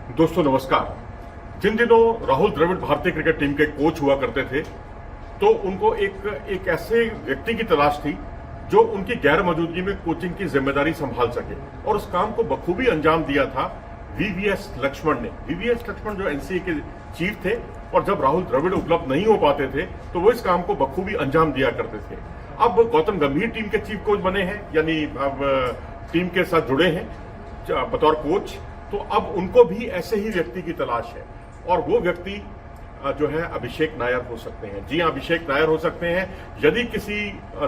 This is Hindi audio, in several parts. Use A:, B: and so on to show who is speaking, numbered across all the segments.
A: दोस्तों नमस्कार। जिन दिनों राहुल द्रविड़ भारतीय क्रिकेट टीम के कोच हुआ करते थे तो उनको एक ऐसे व्यक्ति की तलाश थी जो उनकी गैर मौजूदगी में कोचिंग की जिम्मेदारी संभाल सके, और उस काम को बखूबी अंजाम दिया था वीवीएस लक्ष्मण ने। वीवीएस लक्ष्मण जो एनसीए के चीफ थे, और जब राहुल द्रविड़ उपलब्ध नहीं हो पाते थे तो वो इस काम को बखूबी अंजाम दिया करते थे। अब गौतम गंभीर टीम के चीफ कोच बने हैं, यानी अब टीम के साथ जुड़े हैं बतौर कोच, तो अब उनको भी ऐसे ही व्यक्ति की तलाश है, और वो व्यक्ति जो है अभिषेक नायर हो सकते हैं। जी हां, अभिषेक नायर हो सकते हैं यदि किसी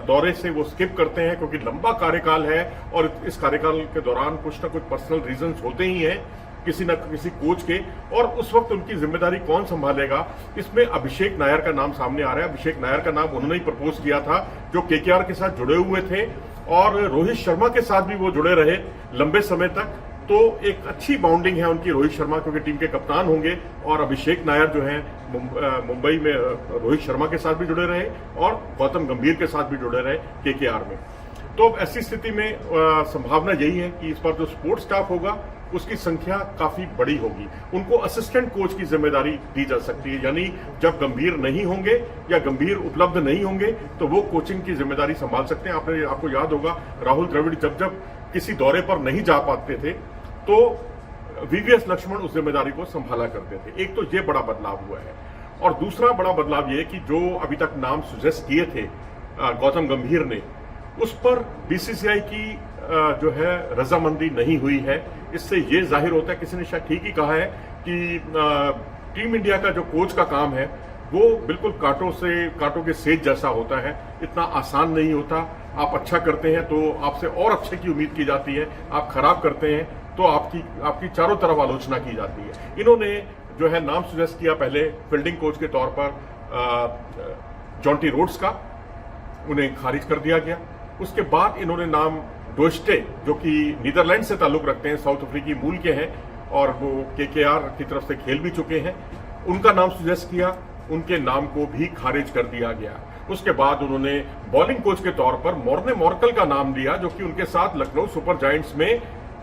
A: दौरे से वो स्किप करते हैं, क्योंकि लंबा कार्यकाल है और इस कार्यकाल के दौरान कुछ ना कुछ पर्सनल रीजंस होते ही हैं किसी न किसी कोच के, और उस वक्त उनकी जिम्मेदारी कौन संभालेगा, इसमें अभिषेक नायर का नाम सामने आ रहा है। अभिषेक नायर का नाम उन्होंने ही प्रपोज किया था, जो केकेआर के साथ जुड़े हुए थे और रोहित शर्मा के साथ भी वो जुड़े रहे लंबे समय तक। तो एक अच्छी बाउंडिंग है उनकी रोहित शर्मा, क्योंकि टीम के कप्तान होंगे, और अभिषेक नायर जो है मुंबई में रोहित शर्मा के साथ भी जुड़े रहे और गौतम गंभीर के साथ भी जुड़े रहे केकेआर में। तो अब ऐसी स्थिति में संभावना यही है कि इस बार जो स्पोर्ट्स स्टाफ होगा उसकी संख्या काफी बड़ी होगी। उनको असिस्टेंट कोच की जिम्मेदारी दी जा सकती है, यानी जब गंभीर नहीं होंगे या गंभीर उपलब्ध नहीं होंगे तो वो कोचिंग की जिम्मेदारी संभाल सकते हैं। आपको याद होगा राहुल द्रविड़ जब किसी दौरे पर नहीं जा पाते थे तो वीवीएस लक्ष्मण उस जिम्मेदारी को संभाला करते थे। एक तो ये बड़ा बदलाव हुआ है, और दूसरा बड़ा बदलाव ये है कि जो अभी तक नाम सुजेस्ट किए थे गौतम गंभीर ने, उस पर बीसीसीआई की जो है रजामंदी नहीं हुई है। इससे ये जाहिर होता है, किसी ने शायद ठीक ही कहा है कि टीम इंडिया का जो कोच का काम है वो बिल्कुल कांटों के सेज जैसा होता है, इतना आसान नहीं होता। आप अच्छा करते हैं तो आपसे और अच्छे की उम्मीद की जाती है, आप खराब करते हैं तो आपकी चारों तरफ आलोचना की जाती है। इन्होंने जो है नाम सुजेस्ट किया पहले फील्डिंग कोच के तौर पर जॉन्टी रोड्स का, उन्हें खारिज कर दिया गया। उसके बाद इन्होंने नाम डोस्टे, जो कि नीदरलैंड से ताल्लुक रखते हैं, साउथ अफ्रीकी मूल के हैं और वो केकेआर की तरफ से खेल भी चुके हैं, उनका नाम सुजेस्ट किया, उनके नाम को भी खारिज कर दिया गया। उसके बाद उन्होंने बॉलिंग कोच के तौर पर मॉर्ने मॉर्कल का नाम दिया, जो कि उनके साथ लखनऊ सुपर जायंट्स में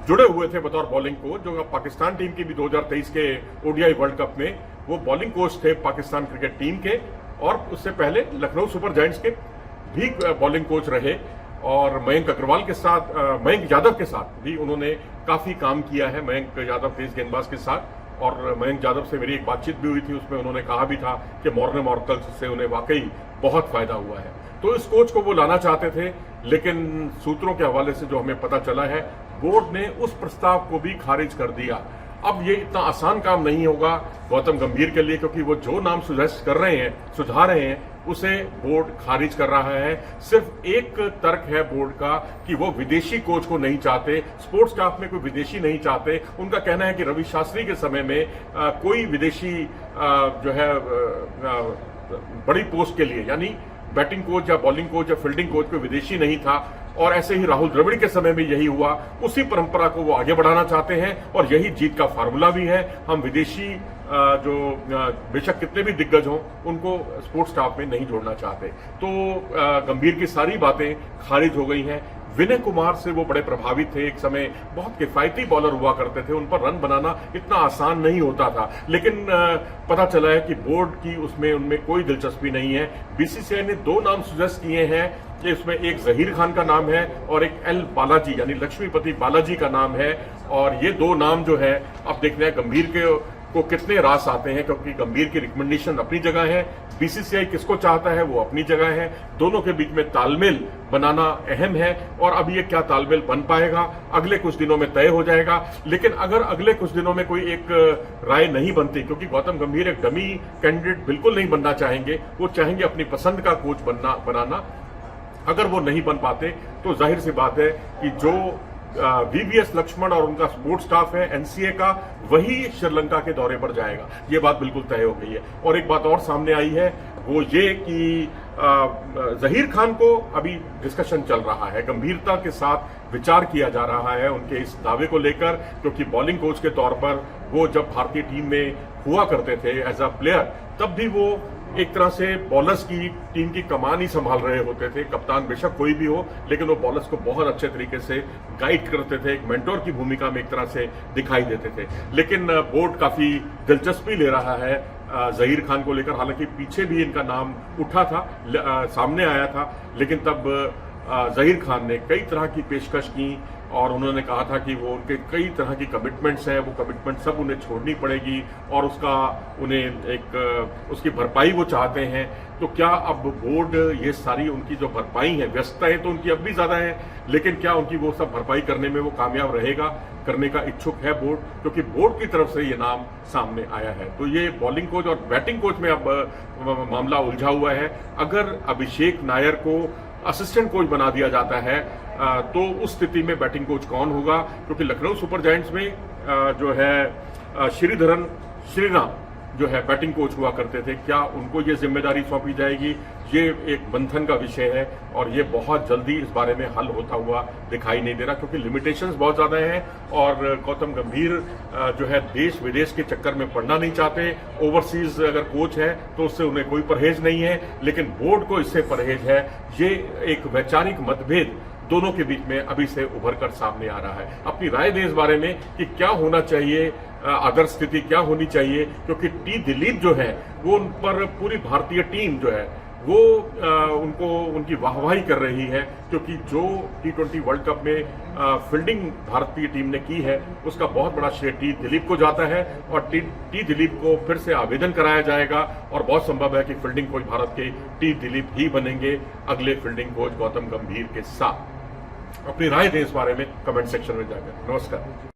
A: जुड़े हुए थे बतौर बॉलिंग कोच, जो पाकिस्तान टीम की भी 2023 के ओडीआई वर्ल्ड कप में वो बॉलिंग कोच थे पाकिस्तान क्रिकेट टीम के, और उससे पहले लखनऊ सुपर जायंट्स के भी बॉलिंग कोच रहे। और मयंक अग्रवाल के साथ, मयंक यादव के साथ भी उन्होंने काफी काम किया है, मयंक यादव तेज गेंदबाज के साथ। और मयंक यादव से मेरी एक बातचीत भी हुई थी, उसमें उन्होंने कहा भी था कि मॉर्ने मॉर्कल से उन्हें वाकई बहुत फायदा हुआ है। तो इस कोच को वो लाना चाहते थे, लेकिन सूत्रों के हवाले से जो हमें पता चला है, बोर्ड ने उस प्रस्ताव को भी खारिज कर दिया। अब ये इतना आसान काम नहीं होगा गौतम गंभीर के लिए, क्योंकि वो जो नाम सुझा रहे हैं उसे बोर्ड खारिज कर रहा है। सिर्फ एक तर्क है बोर्ड का कि वो विदेशी कोच को नहीं चाहते, स्पोर्ट्स स्टाफ में कोई विदेशी नहीं चाहते। उनका कहना है कि रवि शास्त्री के समय में कोई विदेशी जो है बड़ी पोस्ट के लिए, यानी बैटिंग कोच या बॉलिंग कोच या फील्डिंग कोच कोई विदेशी नहीं था, और ऐसे ही राहुल द्रविड़ के समय में यही हुआ। उसी परंपरा को वो आगे बढ़ाना चाहते हैं, और यही जीत का फार्मूला भी है। हम विदेशी जो बेशक कितने भी दिग्गज हों, उनको स्पोर्ट्स स्टाफ में नहीं जोड़ना चाहते। तो गंभीर की सारी बातें खारिज हो गई हैं। विनय कुमार से वो बड़े प्रभावित थे, एक समय बहुत किफायती बॉलर हुआ करते थे, उन पर रन बनाना इतना आसान नहीं होता था, लेकिन पता चला है कि बोर्ड की उनमें कोई दिलचस्पी नहीं है। बीसीसीआई ने 2 नाम सुजेस्ट किए हैं, कि उसमें एक जहीर खान का नाम है और एक एल बालाजी यानी लक्ष्मीपति बालाजी का नाम है। और ये 2 नाम जो है, अब देखना है गंभीर को कितने रास आते हैं, क्योंकि गंभीर की रिकमेंडेशन अपनी जगह है, बीसीसीआई किसको चाहता है वो अपनी जगह है। दोनों के बीच में तालमेल बनाना अहम है, और अब ये क्या तालमेल बन पाएगा अगले कुछ दिनों में तय हो जाएगा। लेकिन अगर अगले कुछ दिनों में कोई एक राय नहीं बनती, क्योंकि गौतम गंभीर एक डमी कैंडिडेट बिल्कुल नहीं बनना चाहेंगे, वो चाहेंगे अपनी पसंद का कोच बनाना। अगर वो नहीं बन पाते तो जाहिर सी बात है कि जो वीवीएस लक्ष्मण और उनका सपोर्ट स्टाफ है एनसीए का, वही श्रीलंका के दौरे पर जाएगा। ये बात बिल्कुल तय हो गई है। और एक बात और सामने आई है, वो ये कि जहीर खान को अभी डिस्कशन चल रहा है, गंभीरता के साथ विचार किया जा रहा है उनके इस दावे को लेकर, क्योंकि बॉलिंग कोच के तौर पर वो जब भारतीय टीम में हुआ करते थे एज अ प्लेयर, तब भी वो एक तरह से बॉलर्स की टीम की कमान ही संभाल रहे होते थे। कप्तान बेशक कोई भी हो, लेकिन वो बॉलर्स को बहुत अच्छे तरीके से गाइड करते थे, एक मेंटोर की भूमिका में एक तरह से दिखाई देते थे। लेकिन बोर्ड काफी दिलचस्पी ले रहा है जहीर खान को लेकर। हालांकि पीछे भी इनका नाम उठा था, सामने आया था, लेकिन तब जहीर खान ने कई तरह की पेशकश की और उन्होंने कहा था कि वो उनके कई तरह की कमिटमेंट्स हैं, वो कमिटमेंट सब उन्हें छोड़नी पड़ेगी और उसकी भरपाई वो चाहते हैं। तो क्या अब बोर्ड ये सारी उनकी जो भरपाई है, व्यस्तताएं तो उनकी अब भी ज्यादा है, लेकिन क्या उनकी वो सब भरपाई करने में वो कामयाब रहेगा, करने का इच्छुक है बोर्ड? क्योंकि बोर्ड की तरफ से ये नाम सामने आया है। तो ये बॉलिंग कोच और बैटिंग कोच में अब मामला उलझा हुआ है। अगर अभिषेक नायर को असिस्टेंट कोच बना दिया जाता है तो उस स्थिति में बैटिंग कोच कौन होगा? क्योंकि लखनऊ सुपर जायंट्स में जो है श्रीधरन श्रीराम जो है बैटिंग कोच हुआ करते थे, क्या उनको ये जिम्मेदारी सौंपी जाएगी? ये एक मंथन का विषय है और ये बहुत जल्दी इस बारे में हल होता हुआ दिखाई नहीं दे रहा, क्योंकि लिमिटेशंस बहुत ज्यादा हैं और गौतम गंभीर जो है देश विदेश के चक्कर में पड़ना नहीं चाहते। ओवरसीज अगर कोच है तो उससे उन्हें कोई परहेज नहीं है, लेकिन बोर्ड को इससे परहेज है। ये एक वैचारिक मतभेद दोनों के बीच में अभी से उभर कर सामने आ रहा है। अपनी राय दें इस बारे में कि क्या होना चाहिए, आदर्श स्थिति क्या होनी चाहिए, क्योंकि टी दिलीप जो है वो उन पर पूरी भारतीय टीम जो है वो उनकी वाहवाही कर रही है, क्योंकि जो T20 वर्ल्ड कप में फील्डिंग भारतीय टीम ने की है उसका बहुत बड़ा श्रेय टी दिलीप को जाता है और टी दिलीप को फिर से आवेदन कराया जाएगा और बहुत संभव है कि फील्डिंग कोच भारत के टी दिलीप ही बनेंगे अगले फील्डिंग कोच गौतम गंभीर के साथ। अपनी राय दें इस बारे में कमेंट सेक्शन में जाकर। नमस्कार।